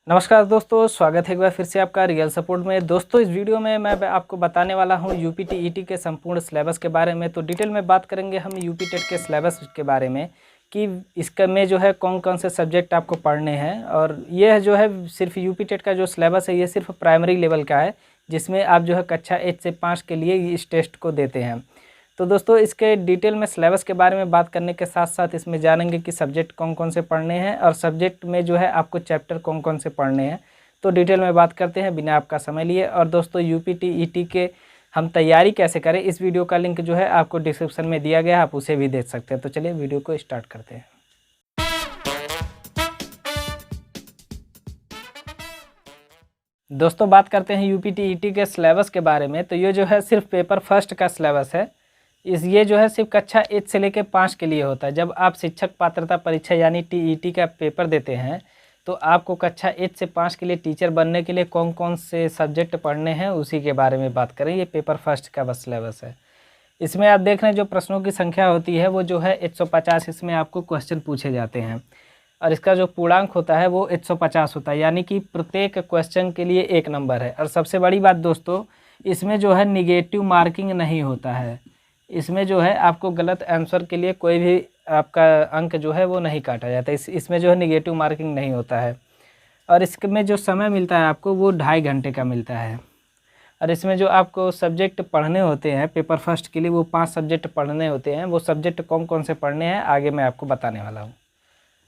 नमस्कार दोस्तों, स्वागत है एक बार फिर से आपका रियल सपोर्ट में। दोस्तों इस वीडियो में मैं आपको बताने वाला हूं यूपी टीईटी के संपूर्ण सिलेबस के बारे में। तो डिटेल में बात करेंगे हम यूपी टेट के सिलेबस के बारे में कि इसका में जो है कौन कौन से सब्जेक्ट आपको पढ़ने हैं। और ये जो है सिर्फ यूपी टेट का जो सिलेबस है ये सिर्फ प्राइमरी लेवल का है, जिसमें आप जो है कक्षा 1 से 5 के लिए इस टेस्ट को देते हैं। तो दोस्तों इसके डिटेल में सिलेबस के बारे में बात करने के साथ साथ इसमें जानेंगे कि सब्जेक्ट कौन कौन से पढ़ने हैं और सब्जेक्ट में जो है आपको चैप्टर कौन कौन से पढ़ने हैं। तो डिटेल में बात करते हैं बिना आपका समय लिए। और दोस्तों यूपी टीईटी के हम तैयारी कैसे करें, इस वीडियो का लिंक जो है आपको डिस्क्रिप्शन में दिया गया है, आप उसे भी देख सकते हैं। तो चलिए वीडियो को स्टार्ट करते हैं। दोस्तों बात करते हैं यूपी टीईटी के सिलेबस के बारे में। तो ये जो है सिर्फ पेपर फर्स्ट का सिलेबस है। ये जो है सिर्फ कक्षा 1 से लेकर 5 के लिए होता है। जब आप शिक्षक पात्रता परीक्षा यानी टीईटी का पेपर देते हैं तो आपको कक्षा 1 से 5 के लिए टीचर बनने के लिए कौन कौन से सब्जेक्ट पढ़ने हैं उसी के बारे में बात करें। ये पेपर फर्स्ट का बस सिलेबस है। इसमें आप देख रहे हैं जो प्रश्नों की संख्या होती है वो जो है 150, इसमें आपको क्वेश्चन पूछे जाते हैं और इसका जो पूर्णांक होता है वो 150 होता है, यानी कि प्रत्येक क्वेश्चन के लिए 1 नंबर है। और सबसे बड़ी बात दोस्तों, इसमें जो है निगेटिव मार्किंग नहीं होता है। इसमें जो है आपको गलत आंसर के लिए कोई भी आपका अंक जो है वो नहीं काटा जाता। इसमें जो है निगेटिव मार्किंग नहीं होता है। और इसमें जो समय मिलता है आपको वो 2.5 घंटे का मिलता है। और इसमें जो आपको सब्जेक्ट पढ़ने होते हैं पेपर फर्स्ट के लिए वो 5 सब्जेक्ट पढ़ने होते हैं। वो सब्जेक्ट कौन कौन से पढ़ने हैं आगे मैं आपको बताने वाला हूँ।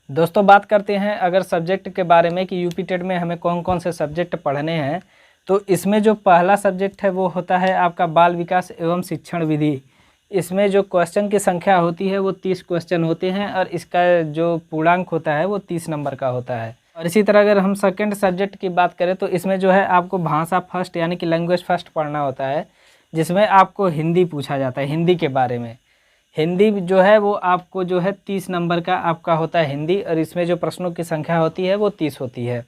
दोस्तों बात करते हैं अगर सब्जेक्ट के बारे में कि यूपी टेट में हमें कौन कौन से सब्जेक्ट पढ़ने हैं। तो इसमें जो पहला सब्जेक्ट है वो होता है आपका बाल विकास एवं शिक्षण विधि। इसमें जो क्वेश्चन की संख्या होती है वो 30 क्वेश्चन होते हैं और इसका जो पूर्णांक होता है वो 30 नंबर का होता है। और इसी तरह अगर हम सेकंड सब्जेक्ट की बात करें तो इसमें जो है आपको भाषा फर्स्ट यानी कि लैंग्वेज फर्स्ट पढ़ना होता है, जिसमें आपको हिंदी पूछा जाता है। हिंदी के बारे में हिंदी जो है वो आपको जो है 30 नंबर का आपका होता है हिंदी, और इसमें जो प्रश्नों की संख्या होती है वो 30 होती है।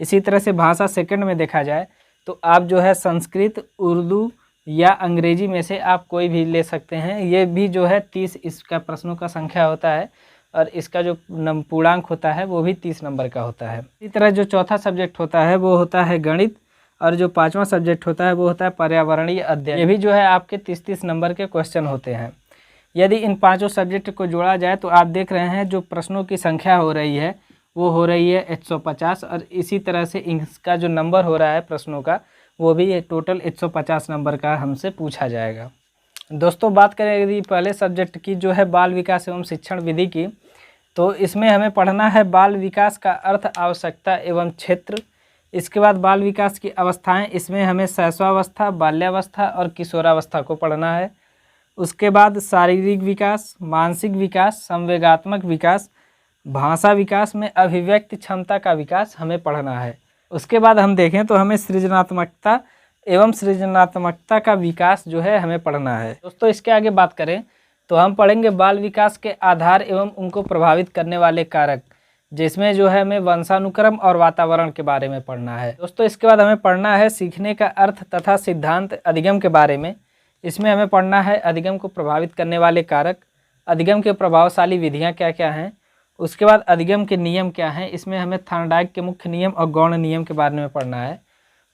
इसी तरह से भाषा सेकंड में देखा जाए तो आप जो है संस्कृत, उर्दू या अंग्रेजी में से आप कोई भी ले सकते हैं। ये भी जो है 30 इसका प्रश्नों का संख्या होता है और इसका जो पूर्णांक होता है वो भी 30 नंबर का होता है। इसी तरह जो चौथा सब्जेक्ट होता है वो होता है गणित, और जो 5वां सब्जेक्ट होता है वो होता है पर्यावरणीय अध्ययन। ये भी जो है आपके 30-30 नंबर के क्वेश्चन होते हैं। यदि इन 5 सब्जेक्ट को जोड़ा जाए तो आप देख रहे हैं जो प्रश्नों की संख्या हो रही है वो हो रही है 150, और इसी तरह से इसका जो नंबर हो रहा है प्रश्नों का वो भी टोटल 150 नंबर का हमसे पूछा जाएगा। दोस्तों बात करें यदि पहले सब्जेक्ट की जो है बाल विकास एवं शिक्षण विधि की, तो इसमें हमें पढ़ना है बाल विकास का अर्थ, आवश्यकता एवं क्षेत्र। इसके बाद बाल विकास की अवस्थाएं, इसमें हमें शैशवावस्था, बाल्यावस्था और किशोरावस्था को पढ़ना है। उसके बाद शारीरिक विकास, मानसिक विकास, संवेगात्मक विकास, भाषा विकास में अभिव्यक्ति क्षमता का विकास हमें पढ़ना है। उसके बाद हम देखें तो हमें सृजनात्मकता एवं सृजनात्मकता का विकास जो है हमें पढ़ना है। दोस्तों इसके आगे बात करें तो हम पढ़ेंगे बाल विकास के आधार एवं उनको प्रभावित करने वाले कारक, जिसमें जो है हमें वंशानुक्रम और वातावरण के बारे में पढ़ना है। दोस्तों इसके बाद हमें पढ़ना है सीखने का अर्थ तथा सिद्धांत अधिगम के बारे में। इसमें हमें पढ़ना है अधिगम को प्रभावित करने वाले कारक, अधिगम के प्रभावशाली विधियाँ क्या क्या हैं। उसके बाद अधिगम के नियम क्या हैं, इसमें हमें थॉर्नडाइक के मुख्य नियम और गौण नियम के बारे में पढ़ना है।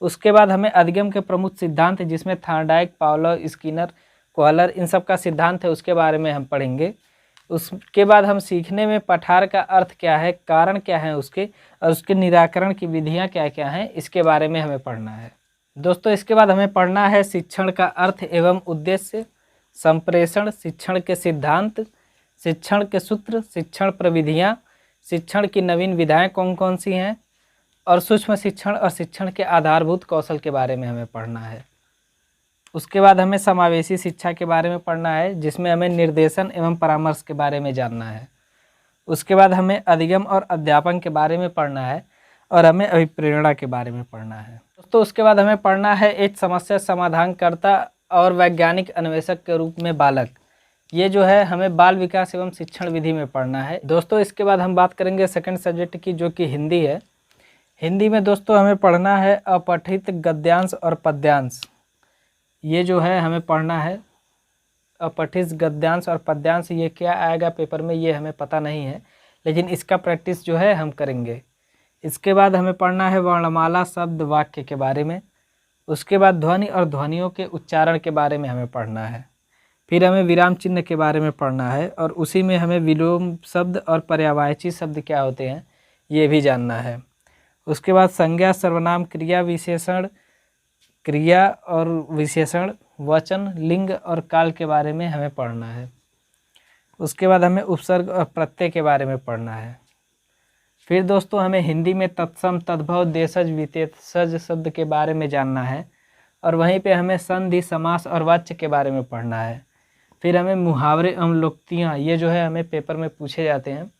उसके बाद हमें अधिगम के प्रमुख सिद्धांत, जिसमें थॉर्नडाइक, पावलोव, स्किनर, कोहलर इन सब का सिद्धांत है, उसके बारे में हम पढ़ेंगे। उसके बाद हम सीखने में पठार का अर्थ क्या है, कारण क्या है उसके, और उसके निराकरण की विधियाँ क्या क्या हैं, इसके बारे में हमें पढ़ना है। दोस्तों इसके बाद हमें पढ़ना है शिक्षण का अर्थ एवं उद्देश्य, संप्रेषण, शिक्षण के सिद्धांत, शिक्षण के सूत्र, शिक्षण प्रविधियाँ, शिक्षण की नवीन विधाएं कौन कौन सी हैं, और सूक्ष्म शिक्षण और शिक्षण के आधारभूत कौशल के बारे में हमें पढ़ना है। उसके बाद हमें समावेशी शिक्षा के बारे में पढ़ना है, जिसमें हमें निर्देशन एवं परामर्श के बारे में जानना है। उसके बाद हमें अधिगम और अध्यापन के बारे में पढ़ना है, और हमें अभिप्रेरणा के बारे में पढ़ना है। दोस्तों उसके बाद हमें पढ़ना है एक समस्या समाधानकर्ता और वैज्ञानिक अन्वेषक के रूप में बालक। ये जो है हमें बाल विकास एवं शिक्षण विधि में पढ़ना है। दोस्तों इसके बाद हम बात करेंगे सेकंड सब्जेक्ट की, जो कि हिंदी है। हिंदी में दोस्तों हमें पढ़ना है अपठित गद्यांश और पद्यांश। ये जो है हमें पढ़ना है अपठित गद्यांश और पद्यांश। ये क्या आएगा पेपर में ये हमें पता नहीं है, लेकिन इसका प्रैक्टिस जो है हम करेंगे। इसके बाद हमें पढ़ना है वर्णमाला, शब्द, वाक्य के बारे में। उसके बाद ध्वनि और ध्वनियों के उच्चारण के बारे में हमें पढ़ना है। फिर हमें विराम चिन्ह के बारे में पढ़ना है और उसी में हमें विलोम शब्द और पर्यायवाची शब्द क्या होते हैं ये भी जानना है। उसके बाद संज्ञा, सर्वनाम, क्रिया, विशेषण, क्रिया और विशेषण, वचन, लिंग और काल के बारे में हमें पढ़ना है। उसके बाद हमें उपसर्ग और प्रत्यय के बारे में पढ़ना है। फिर दोस्तों हमें हिंदी में तत्सम, तद्भव, देशज, विशेषज शब्द के बारे में जानना है और वहीं पे हमें संधि, समास और वाच्य के बारे में पढ़ना है। फिर हमें मुहावरे एवं लोकोक्तियाँ, ये जो है हमें पेपर में पूछे जाते हैं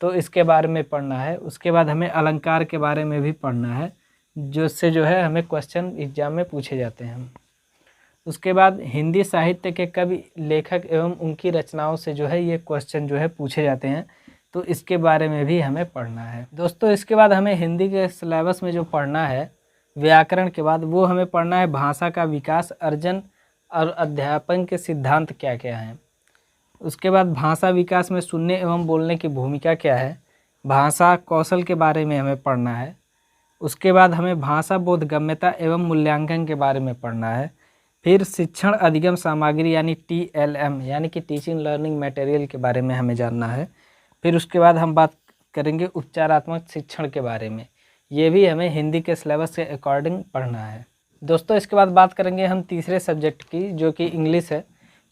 तो इसके बारे में पढ़ना है। उसके बाद हमें अलंकार के बारे में भी पढ़ना है जिससे जो है हमें क्वेश्चन एग्जाम में पूछे जाते हैं। उसके बाद हिंदी साहित्य के कवि, लेखक एवं उनकी रचनाओं से जो है ये क्वेश्चन जो है पूछे जाते हैं तो इसके बारे में भी हमें पढ़ना है। दोस्तों इसके बाद हमें हिंदी के सिलेबस में जो पढ़ना है व्याकरण के बाद, वो हमें पढ़ना है भाषा का विकास, अर्जन और अध्यापन के सिद्धांत क्या क्या हैं। उसके बाद भाषा विकास में सुनने एवं बोलने की भूमिका क्या है, भाषा कौशल के बारे में हमें पढ़ना है। उसके बाद हमें भाषा बोधगम्यता एवं मूल्यांकन के बारे में पढ़ना है। फिर शिक्षण अधिगम सामग्री यानी TLM यानी कि टीचिंग लर्निंग मटेरियल के बारे में हमें जानना है। फिर उसके बाद हम बात करेंगे उपचारात्मक शिक्षण के बारे में, ये भी हमें हिंदी के सिलेबस के अकॉर्डिंग पढ़ना है। दोस्तों इसके बाद बात करेंगे हम तीसरे सब्जेक्ट की जो कि इंग्लिश है।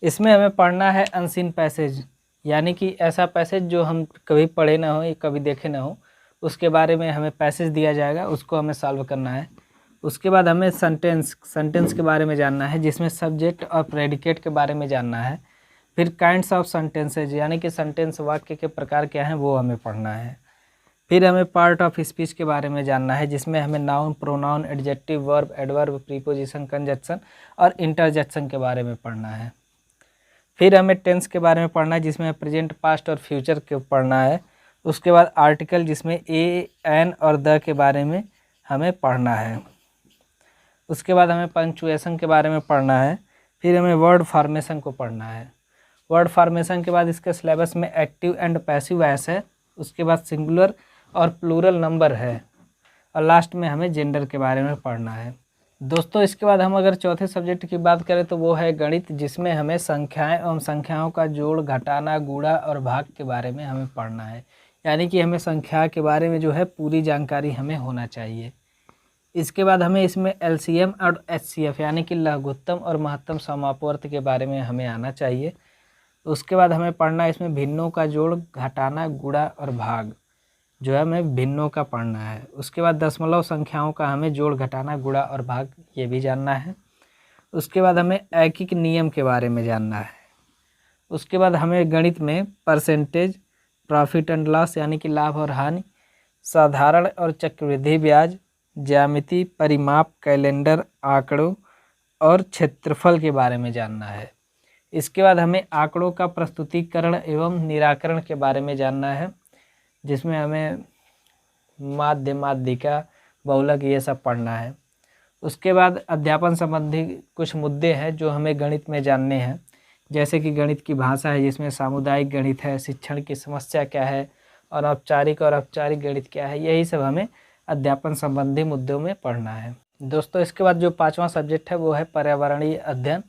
इसमें हमें पढ़ना है अनसीन पैसेज यानी कि ऐसा पैसेज जो हम कभी पढ़े ना हो या कभी देखे ना हो, उसके बारे में हमें पैसेज दिया जाएगा, उसको हमें सॉल्व करना है। उसके बाद हमें सेंटेंस के बारे में जानना है जिसमें सब्जेक्ट और प्रेडिकेट के बारे में जानना है। फिर काइंड्स ऑफ सेंटेंसेज यानी कि सेंटेंस वाक्य के प्रकार क्या हैं वो हमें पढ़ना है। फिर हमें पार्ट ऑफ स्पीच के बारे में जानना है जिसमें हमें noun, pronoun, adjective, verb, adverb, preposition, conjunction और इंटरजेक्शन के बारे में पढ़ना है। फिर हमें टेंस के बारे में पढ़ना है जिसमें प्रेजेंट, पास्ट और फ्यूचर के पढ़ना है। उसके बाद आर्टिकल जिसमें ए, एन और द के बारे में हमें पढ़ना है। उसके बाद हमें पंक्चुएशन के बारे में पढ़ना है। फिर हमें वर्ड फॉर्मेशन को पढ़ना है। वर्ड फॉर्मेशन के बाद इसके सिलेबस में एक्टिव एंड पैसिव वॉइस है। उसके बाद सिंगुलर और प्लूरल नंबर है और लास्ट में हमें जेंडर के बारे में पढ़ना है। दोस्तों इसके बाद हम अगर चौथे सब्जेक्ट की बात करें तो वो है गणित, जिसमें हमें संख्याएं एवं संख्याओं का जोड़, घटाना, गुणा और भाग के बारे में हमें पढ़ना है। यानी कि हमें संख्या के बारे में जो है पूरी जानकारी हमें होना चाहिए। इसके बाद हमें इसमें LCM और HCF यानी कि लघुत्तम और महत्तम समापवर्त के बारे में हमें आना चाहिए। उसके बाद हमें पढ़ना है इसमें भिन्नों का जोड़, घटाना, गुणा और भाग जो है हमें भिन्नों का पढ़ना है। उसके बाद दशमलव संख्याओं का हमें जोड़, घटाना, गुणा और भाग ये भी जानना है। उसके बाद हमें ऐकिक नियम के बारे में जानना है। उसके बाद हमें गणित में परसेंटेज, प्रॉफिट एंड लॉस यानी कि लाभ और हानि, साधारण और चक्रवृद्धि ब्याज, ज्यामिति, परिमाप, कैलेंडर, आंकड़ों और क्षेत्रफल के बारे में जानना है। इसके बाद हमें आंकड़ों का प्रस्तुतिकरण एवं निराकरण के बारे में जानना है जिसमें हमें माध्य, माध्यिका, बहुलक ये सब पढ़ना है। उसके बाद अध्यापन संबंधी कुछ मुद्दे हैं जो हमें गणित में जानने हैं, जैसे कि गणित की भाषा है जिसमें सामुदायिक गणित है, शिक्षण की समस्या क्या है और औपचारिक गणित क्या है, यही सब हमें अध्यापन संबंधी मुद्दों में पढ़ना है। दोस्तों इसके बाद जो पांचवा सब्जेक्ट है वो है पर्यावरणीय अध्ययन।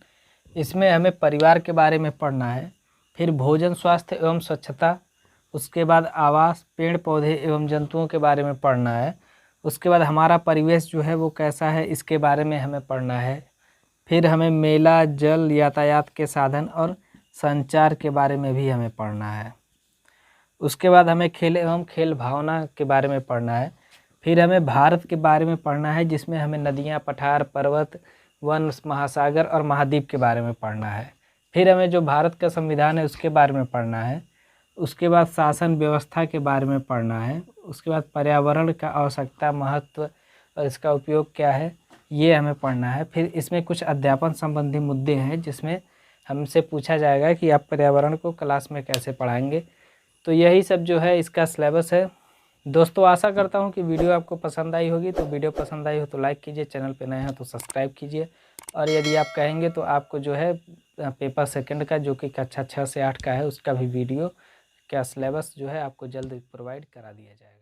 इसमें हमें परिवार के बारे में पढ़ना है। फिर भोजन, स्वास्थ्य एवं स्वच्छता, उसके बाद आवास, पेड़ पौधे एवं जंतुओं के बारे में पढ़ना है। उसके बाद हमारा परिवेश जो है वो कैसा है इसके बारे में हमें पढ़ना है। फिर हमें मेला, जल, यातायात के साधन और संचार के बारे में भी हमें पढ़ना है। उसके बाद हमें खेल एवं खेल भावना के बारे में पढ़ना है। फिर हमें भारत के बारे में पढ़ना है जिसमें हमें नदियाँ, पठार, पर्वत, वन, महासागर और महाद्वीप के बारे में पढ़ना है। फिर हमें जो भारत का संविधान है उसके बारे में पढ़ना है। उसके बाद शासन व्यवस्था के बारे में पढ़ना है। उसके बाद पर्यावरण का आवश्यकता, महत्व और इसका उपयोग क्या है ये हमें पढ़ना है। फिर इसमें कुछ अध्यापन संबंधी मुद्दे हैं जिसमें हमसे पूछा जाएगा कि आप पर्यावरण को क्लास में कैसे पढ़ाएंगे। तो यही सब जो है इसका सिलेबस है। दोस्तों आशा करता हूँ कि वीडियो आपको पसंद आई होगी। तो वीडियो पसंद आई हो तो लाइक कीजिए, चैनल पे नए हैं तो सब्सक्राइब कीजिए। और यदि आप कहेंगे तो आपको जो है पेपर सेकंड का जो कि कक्षा 6 से 8 का है उसका भी वीडियो क्या सिलेबस जो है आपको जल्द प्रोवाइड करा दिया जाएगा।